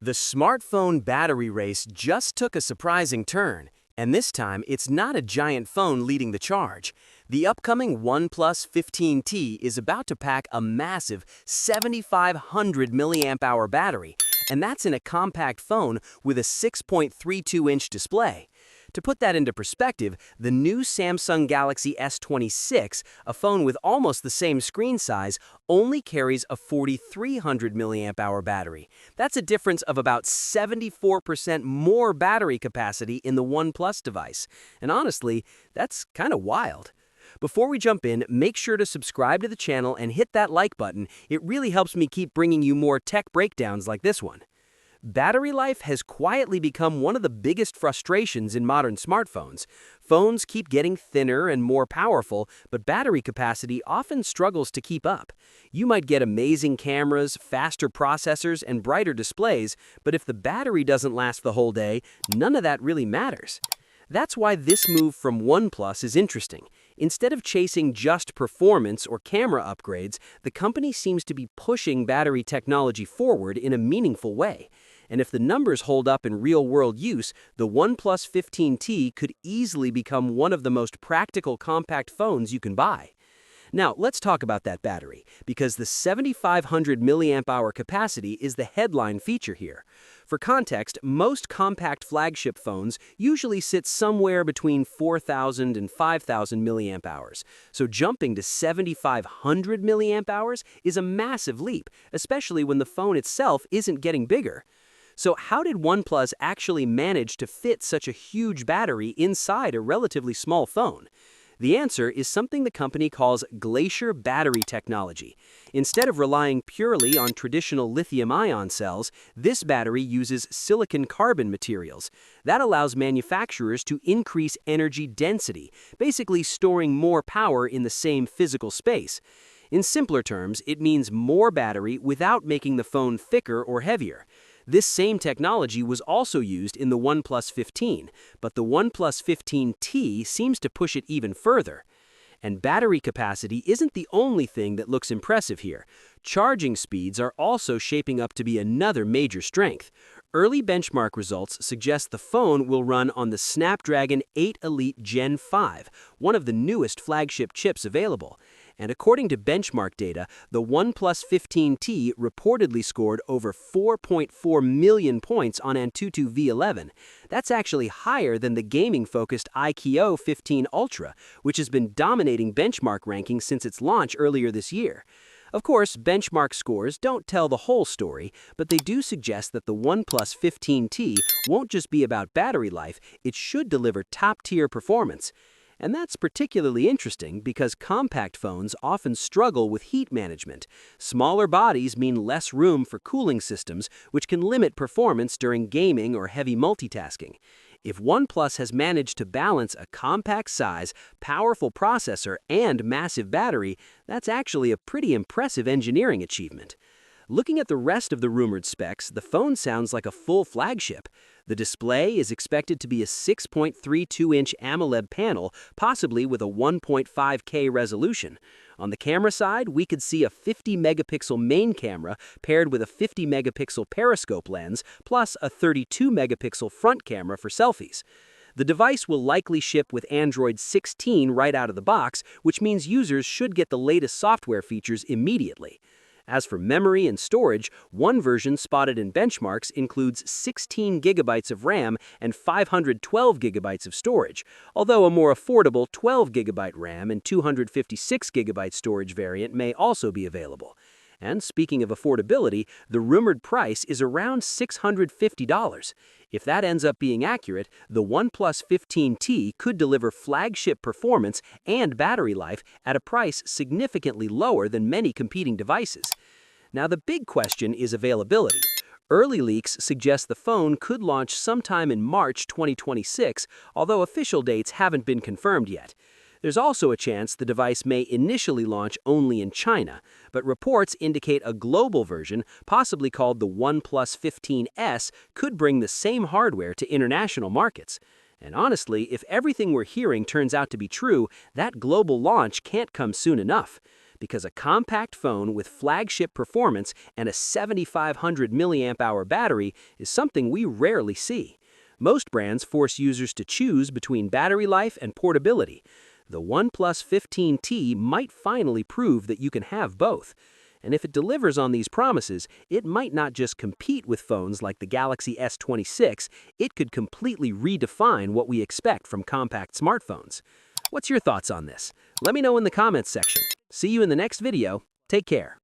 The smartphone battery race just took a surprising turn, and this time it's not a giant phone leading the charge. The upcoming OnePlus 15T is about to pack a massive 7,500 milliamp hour battery, and that's in a compact phone with a 6.32-inch display. To put that into perspective, the new Samsung Galaxy S26, a phone with almost the same screen size, only carries a 4,300 milliamp hour battery. That's a difference of about 74% more battery capacity in the OnePlus device. And honestly, that's kind of wild. Before we jump in, make sure to subscribe to the channel and hit that like button. It really helps me keep bringing you more tech breakdowns like this one. Battery life has quietly become one of the biggest frustrations in modern smartphones. Phones keep getting thinner and more powerful, but battery capacity often struggles to keep up. You might get amazing cameras, faster processors, and brighter displays, but if the battery doesn't last the whole day, none of that really matters. That's why this move from OnePlus is interesting. Instead of chasing just performance or camera upgrades, the company seems to be pushing battery technology forward in a meaningful way. And if the numbers hold up in real-world use, the OnePlus 15T could easily become one of the most practical compact phones you can buy. Now, let's talk about that battery, because the 7,500 milliamp hour capacity is the headline feature here. For context, most compact flagship phones usually sit somewhere between 4,000 and 5,000 milliamp hours. So jumping to 7,500 milliamp hours is a massive leap, especially when the phone itself isn't getting bigger. So how did OnePlus actually manage to fit such a huge battery inside a relatively small phone? The answer is something the company calls glacier battery technology. Instead of relying purely on traditional lithium-ion cells, this battery uses silicon-carbon materials. That allows manufacturers to increase energy density, basically storing more power in the same physical space. In simpler terms, it means more battery without making the phone thicker or heavier. This same technology was also used in the OnePlus 15, but the OnePlus 15T seems to push it even further. And battery capacity isn't the only thing that looks impressive here. Charging speeds are also shaping up to be another major strength. Early benchmark results suggest the phone will run on the Snapdragon 8 Elite Gen 5, one of the newest flagship chips available. And according to benchmark data, the OnePlus 15T reportedly scored over 4.4 million points on Antutu V11. That's actually higher than the gaming-focused iQOO 15 Ultra, which has been dominating benchmark rankings since its launch earlier this year. Of course, benchmark scores don't tell the whole story, but they do suggest that the OnePlus 15T won't just be about battery life, it should deliver top-tier performance. And that's particularly interesting because compact phones often struggle with heat management. Smaller bodies mean less room for cooling systems, which can limit performance during gaming or heavy multitasking. If OnePlus has managed to balance a compact size, powerful processor, and massive battery, that's actually a pretty impressive engineering achievement. Looking at the rest of the rumored specs, the phone sounds like a full flagship. The display is expected to be a 6.32-inch AMOLED panel, possibly with a 1.5K resolution. On the camera side, we could see a 50-megapixel main camera paired with a 50-megapixel periscope lens, plus a 32-megapixel front camera for selfies. The device will likely ship with Android 16 right out of the box, which means users should get the latest software features immediately. As for memory and storage, one version spotted in benchmarks includes 16 gigabytes of RAM and 512 gigabytes of storage, although a more affordable 12 gigabyte RAM and 256 gigabyte storage variant may also be available. And speaking of affordability, the rumored price is around $650. If that ends up being accurate, the OnePlus 15T could deliver flagship performance and battery life at a price significantly lower than many competing devices. Now, the big question is availability. Early leaks suggest the phone could launch sometime in March 2026, although official dates haven't been confirmed yet. There's also a chance the device may initially launch only in China, but reports indicate a global version, possibly called the OnePlus 15S, could bring the same hardware to international markets. And honestly, if everything we're hearing turns out to be true, that global launch can't come soon enough. because a compact phone with flagship performance and a 7,500 milliamp hour battery is something we rarely see. Most brands force users to choose between battery life and portability. The OnePlus 15T might finally prove that you can have both. And if it delivers on these promises, it might not just compete with phones like the Galaxy S26, it could completely redefine what we expect from compact smartphones. What's your thoughts on this? Let me know in the comments section. See you in the next video. Take care.